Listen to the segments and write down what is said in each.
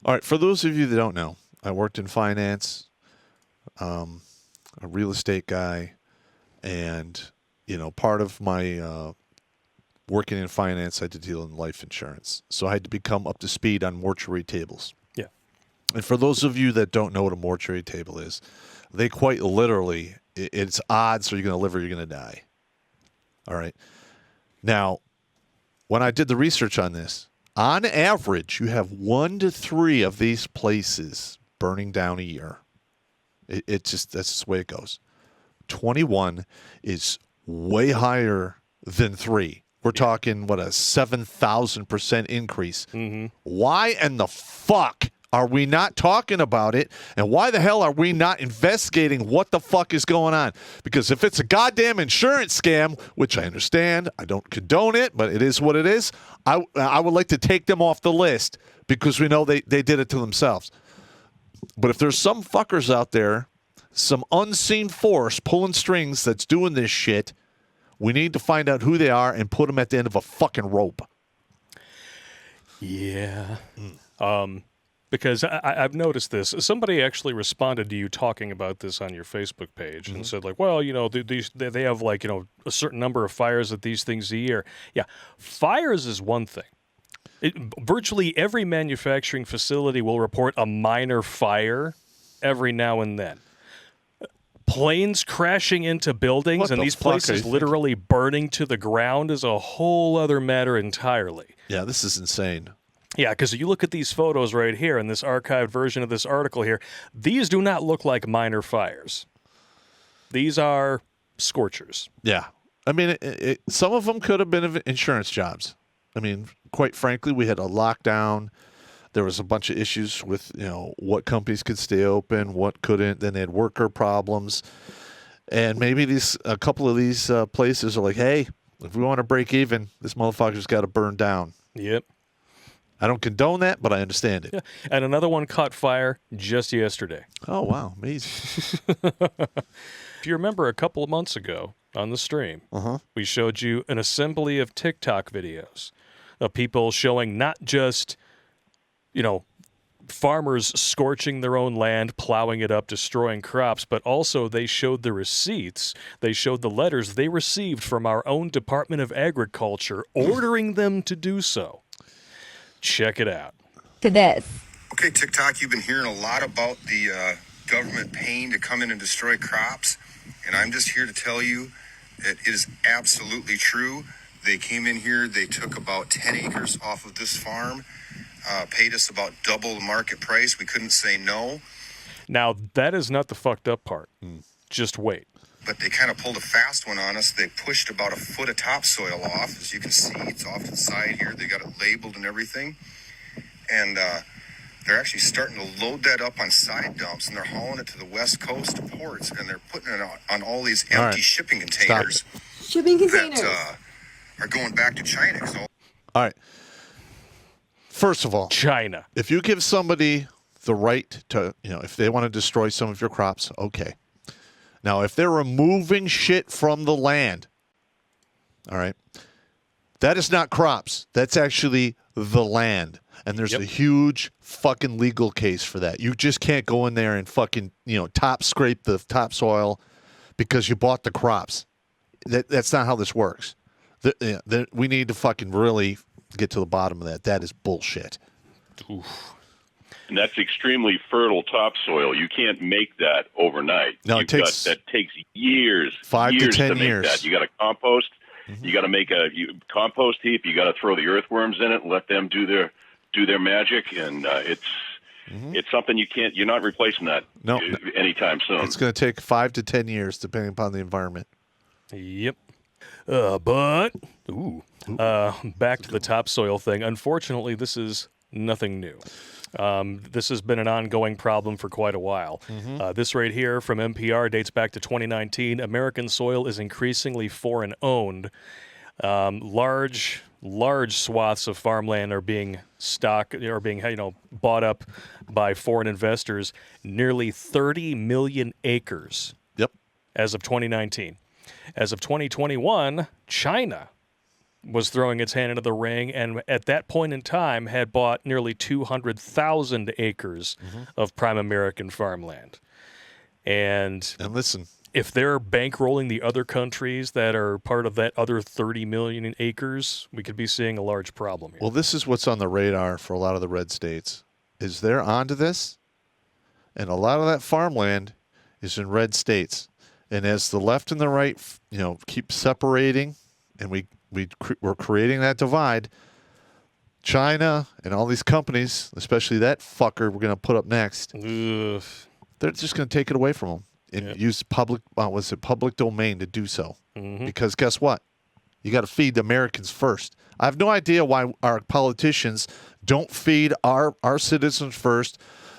All right, for those of you that don't know, I worked in finance, a real estate guy, and, part of my working in finance, I had to deal in life insurance. So I had to become up to speed on mortuary tables. Yeah. And for those of you that don't know what a mortuary table is, they quite literally, it's odds are you going to live or you're going to die. All right. Now, when I did the research on this, on average, you have 1 to 3 of these places burning down a year. That's just the way it goes. 21 is way higher than 3. We're talking, a 7,000% increase. Mm-hmm. Why in the fuck are we not talking about it? And why the hell are we not investigating what the fuck is going on? Because if it's a goddamn insurance scam, which I understand, I don't condone it, but it is what it is, I would like to take them off the list because we know they did it to themselves. But if there's some fuckers out there, some unseen force pulling strings that's doing this shit, we need to find out who they are and put them at the end of a fucking rope. Yeah. Because I've noticed this. Somebody actually responded to you talking about this on your Facebook page and said, like, well, they have, a certain number of fires at these things a year. Yeah. Fires is one thing. Virtually every manufacturing facility will report a minor fire every now and then. Planes crashing into buildings and these places literally burning to the ground is a whole other matter entirely. Yeah, this is insane. Yeah, because you look at these photos right here in this archived version of this article here, these do not look like minor fires. These are scorchers. Yeah. I mean, some of them could have been insurance jobs. I mean, quite frankly, we had a lockdown. There was a bunch of issues with, what companies could stay open, what couldn't. Then they had worker problems. And maybe a couple of these places are like, hey, if we want to break even, this motherfucker's got to burn down. Yep. I don't condone that, but I understand it. Yeah. And another one caught fire just yesterday. Oh, wow. Amazing. If you remember a couple of months ago on the stream, we showed you an assembly of TikTok videos of people showing not just, farmers scorching their own land, plowing it up, destroying crops, but also they showed the receipts. They showed the letters they received from our own Department of Agriculture ordering them to do so. Check it out. To this. Okay, TikTok, you've been hearing a lot about the government paying to come in and destroy crops, and I'm just here to tell you that it is absolutely true. They came in here, they took about 10 acres off of this farm, paid us about double the market price. We couldn't say no. Now, that is not the fucked up part. Just wait. But they kind of pulled a fast one on us. They pushed about a foot of topsoil off. As you can see, it's off to the side here. They got it labeled and everything. And they're actually starting to load that up on side dumps, and they're hauling it to the West Coast ports, and they're putting it on all these empty shipping containers. Shipping containers. That are going back to China. All right. First of all, China. If you give somebody the right to, if they want to destroy some of your crops, okay. Now, if they're removing shit from the land, all right, that is not crops. That's actually the land. And there's a huge fucking legal case for that. You just can't go in there and fucking, top scrape the topsoil because you bought the crops. That's not how this works. We need to fucking really get to the bottom of that. That is bullshit. Oof. And that's extremely fertile topsoil. You can't make that overnight. No, that takes years. 5 to 10 to make years. That. You got to compost. You got to make a compost heap. You got to throw the earthworms in it and let them do their magic. And it's something you're not replacing that anytime soon. It's going to take 5 to 10 years depending upon the environment. Yep. But back to the topsoil thing. Unfortunately, this is nothing new. This has been an ongoing problem for quite a while. This right here from NPR dates back to 2019. American soil is increasingly foreign-owned. Large swaths of farmland are being bought up by foreign investors. Nearly 30 million acres. Yep. As of 2019. As of 2021, China was throwing its hand into the ring, and at that point in time had bought nearly 200,000 acres of prime American farmland. And listen, if they're bankrolling the other countries that are part of that other 30 million acres, we could be seeing a large problem here. well, this is what's on the radar for a lot of the red states. Is they're onto this, and a lot of that farmland is in red states. And as the left and the right, keep separating, and we're creating that divide, China and all these companies, especially that fucker we're going to put up next, Ugh. they're just going to take it away from them and use public domain to do so. Because guess what? You got to feed the Americans first. I have no idea why our politicians don't feed our citizens first.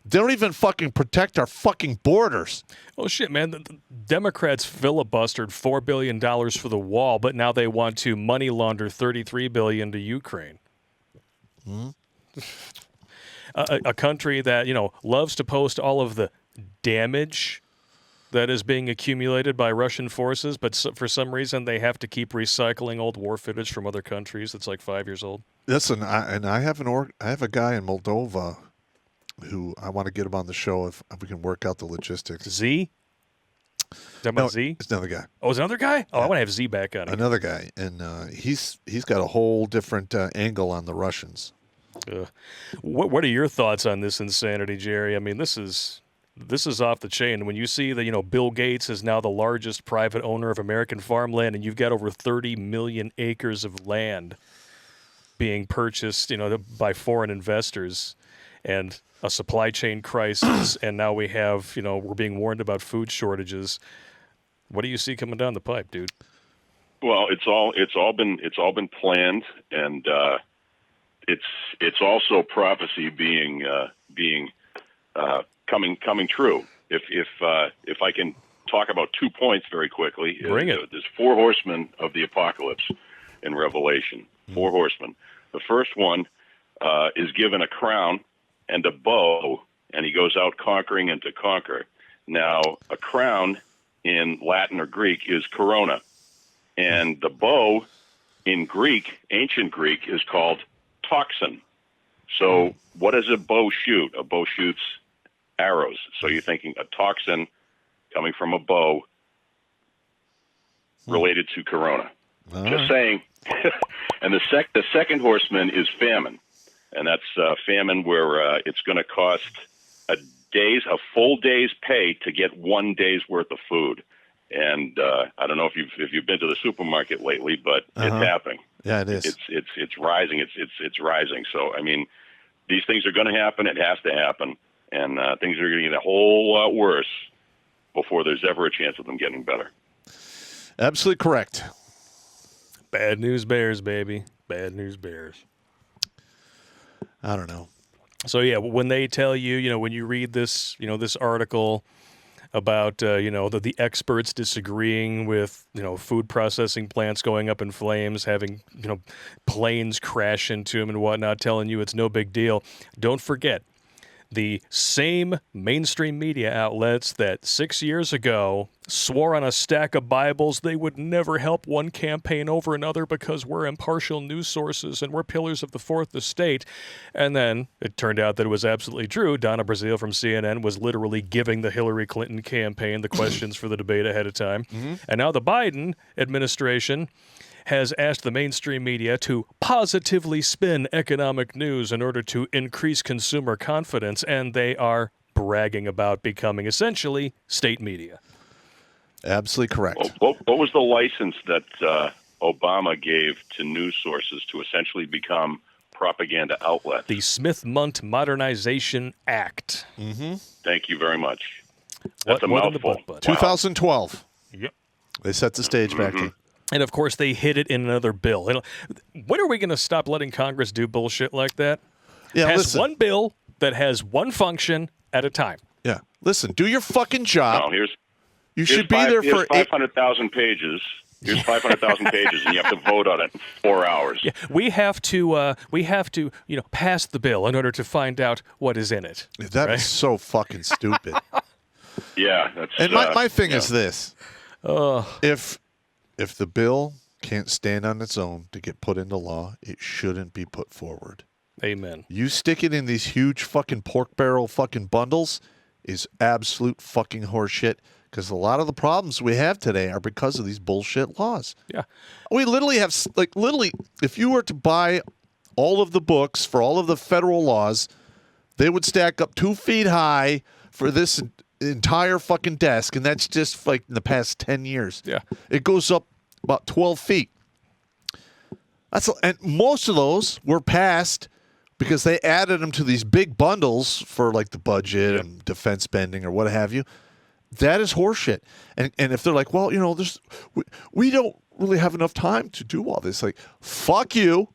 They don't even fucking protect our fucking borders. Oh, shit, man. The Democrats filibustered $4 billion for the wall, but now they want to money launder $33 billion to Ukraine. A country that, loves to post all of the damage that is being accumulated by Russian forces, but for some reason they have to keep recycling old war footage from other countries that's like 5 years old. Listen, I have a guy in Moldova who I want to get him on the show if we can work out the logistics. Z? Talking about Z? It's another guy. Oh, it's another guy? Oh, I want to have Z back on. Another guy, and he's got a whole different angle on the Russians. What are your thoughts on this insanity, Jerry? I mean, this is off the chain. When you see that, Bill Gates is now the largest private owner of American farmland, and you've got over 30 million acres of land being purchased, by foreign investors, and a supply chain crisis, and now we have, we're being warned about food shortages. What do you see coming down the pipe, dude? Well, it's all been planned, and it's also prophecy being coming true. If I can talk about 2 points very quickly. Bring it. There's 4 horsemen of the apocalypse in Revelation. 4 horsemen. The first one is given a crown and a bow, and he goes out conquering and to conquer. Now, a crown in Latin or Greek is corona, and the bow in Greek, ancient Greek, is called toxin. So what does a bow shoot? A bow shoots arrows. So you're thinking a toxin coming from a bow related to corona. Just saying. And the second horseman is famine. And that's famine where it's going to cost a full day's pay to get 1 day's worth of food. And I don't know if you've been to the supermarket lately, but it's happening. Yeah, it is. It's rising. It's rising. So I mean, these things are going to happen. It has to happen, and things are going to get a whole lot worse before there's ever a chance of them getting better. Absolutely correct. Bad news bears, baby. Bad news bears. I don't know. So yeah, when they tell you, when you read this, this article about, the experts disagreeing with, food processing plants going up in flames, having, planes crash into them and whatnot, telling you it's no big deal. Don't forget, the same mainstream media outlets that 6 years ago swore on a stack of Bibles they would never help one campaign over another because we're impartial news sources and we're pillars of the fourth estate. And then it turned out that it was absolutely true. Donna Brazile from CNN was literally giving the Hillary Clinton campaign the questions for the debate ahead of time. And now the Biden administration has asked the mainstream media to positively spin economic news in order to increase consumer confidence, and they are bragging about becoming essentially state media. Absolutely correct. What was the license that Obama gave to news sources to essentially become propaganda outlets? The Smith-Mundt Modernization Act. Thank you very much. That's a mouthful. 2012. Yep. They set the stage back in. And, of course, they hid it in another bill. When are we going to stop letting Congress do bullshit like that? Yeah, Pass listen. one bill that has one function at a time. Yeah. Listen, do your fucking job. No, you should be there for 500,000 pages. Here's 500,000 pages, and you have to vote on it in 4 hours. Yeah, we have to, pass the bill in order to find out what is in it. That is so fucking stupid. Yeah, that's. And my thing is this: if the bill can't stand on its own to get put into law, it shouldn't be put forward. Amen. You stick it in these huge fucking pork barrel fucking bundles is absolute fucking horseshit, because a lot of the problems we have today are because of these bullshit laws. Yeah. We literally have, if you were to buy all of the books for all of the federal laws, they would stack up 2 feet high for this entire fucking desk, and that's just like in the past 10 years. Yeah. It goes up about 12 feet. And most of those were passed because they added them to these big bundles for like the budget and defense spending or what have you. That is horseshit. And if they're like, well, we don't really have enough time to do all this. Like, fuck you.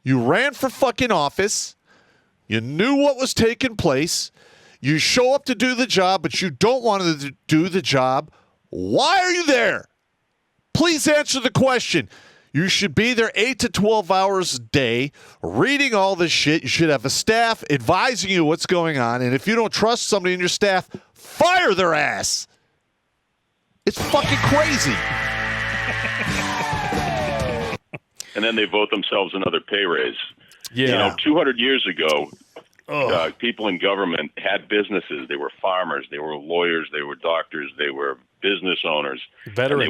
You ran for fucking office. You knew what was taking place. You show up to do the job, but you don't want to do the job. Why are you there? Please answer the question. You should be there 8 to 12 hours a day, reading all this shit. You should have a staff advising you what's going on. And if you don't trust somebody in your staff, fire their ass. It's fucking crazy. And then they vote themselves another pay raise. Yeah. 200 years ago, people in government had businesses. They were farmers. They were lawyers. They were doctors. They were business owners. Veterans. And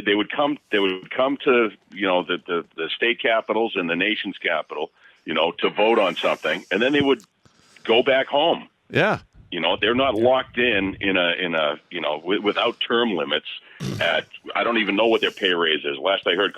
they would come to the state capitals and the nation's capital, to vote on something, and then they would go back home. Yeah. They're not locked in without term limits. I don't even know what their pay raise is. Last I heard,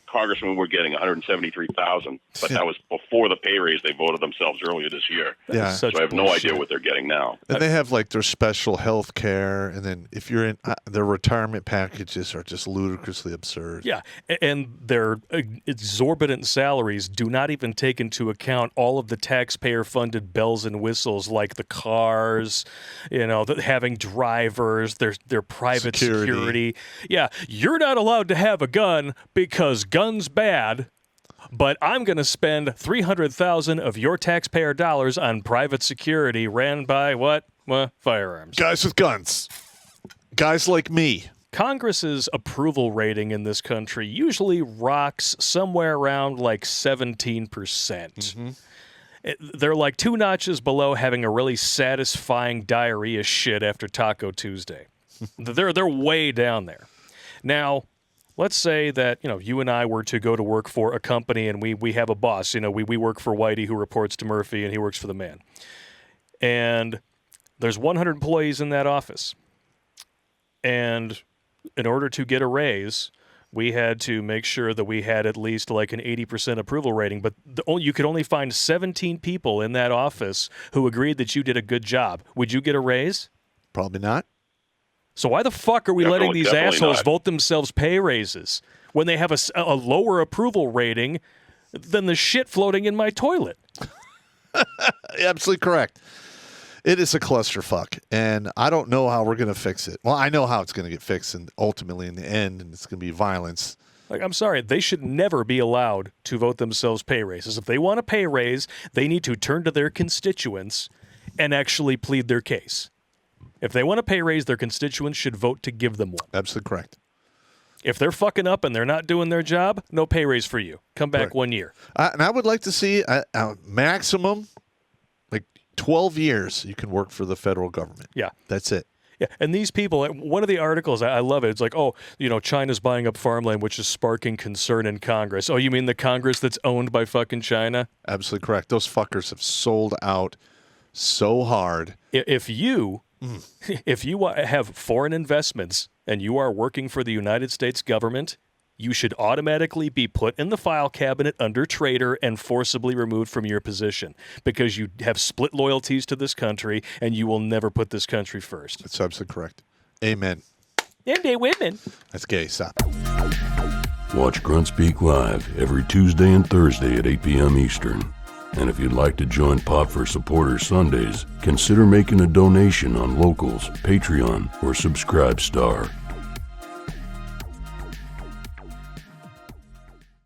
congressmen were getting $173,000, but that was before the pay raise they voted themselves earlier this year. Yeah. So I have no idea what they're getting now. And they have like their special health care, and then if you're in their retirement packages are just ludicrously absurd. Yeah, and their exorbitant salaries do not even take into account all of the taxpayer-funded bells and whistles, like the cars, having drivers, their private security. Yeah, you're not allowed to have a gun because gun's bad, but I'm going to spend $300,000 of your taxpayer dollars on private security ran by what? Well, firearms. Guys with guns. Guys like me. Congress's approval rating in this country usually rocks somewhere around like 17%. Mm-hmm. They're like 2 notches below having a really satisfying diarrhea shit after Taco Tuesday. They're way down there. Now, let's say that, you and I were to go to work for a company and we have a boss. We work for Whitey, who reports to Murphy, and he works for the man. And there's 100 employees in that office. And in order to get a raise, we had to make sure that we had at least like an 80% approval rating. But you could only find 17 people in that office who agreed that you did a good job. Would you get a raise? Probably not. So why the fuck are we letting these assholes vote themselves pay raises when they have a lower approval rating than the shit floating in my toilet? Absolutely correct. It is a clusterfuck, and I don't know how we're going to fix it. Well, I know how it's going to get fixed, and ultimately in the end, and it's going to be violence. Like, I'm sorry, they should never be allowed to vote themselves pay raises. If they want a pay raise, they need to turn to their constituents and actually plead their case. If they want a pay raise, their constituents should vote to give them one. Absolutely correct. If they're fucking up and they're not doing their job, no pay raise for you. Come back 1 year. And I would like to see a maximum, like 12 years you can work for the federal government. Yeah. That's it. Yeah, and these people, one of the articles, I love it. It's like, China's buying up farmland, which is sparking concern in Congress. Oh, you mean the Congress that's owned by fucking China? Absolutely correct. Those fuckers have sold out so hard. If you have foreign investments and you are working for the United States government, you should automatically be put in the file cabinet under traitor and forcibly removed from your position because you have split loyalties to this country and you will never put this country first. That's absolutely correct. Amen. And they women. That's gay. Stop. Watch Grunt Speak live every Tuesday and Thursday at 8 p.m. Eastern. And if you'd like to join Pop for Supporters Sundays, consider making a donation on Locals, Patreon, or Subscribe Star.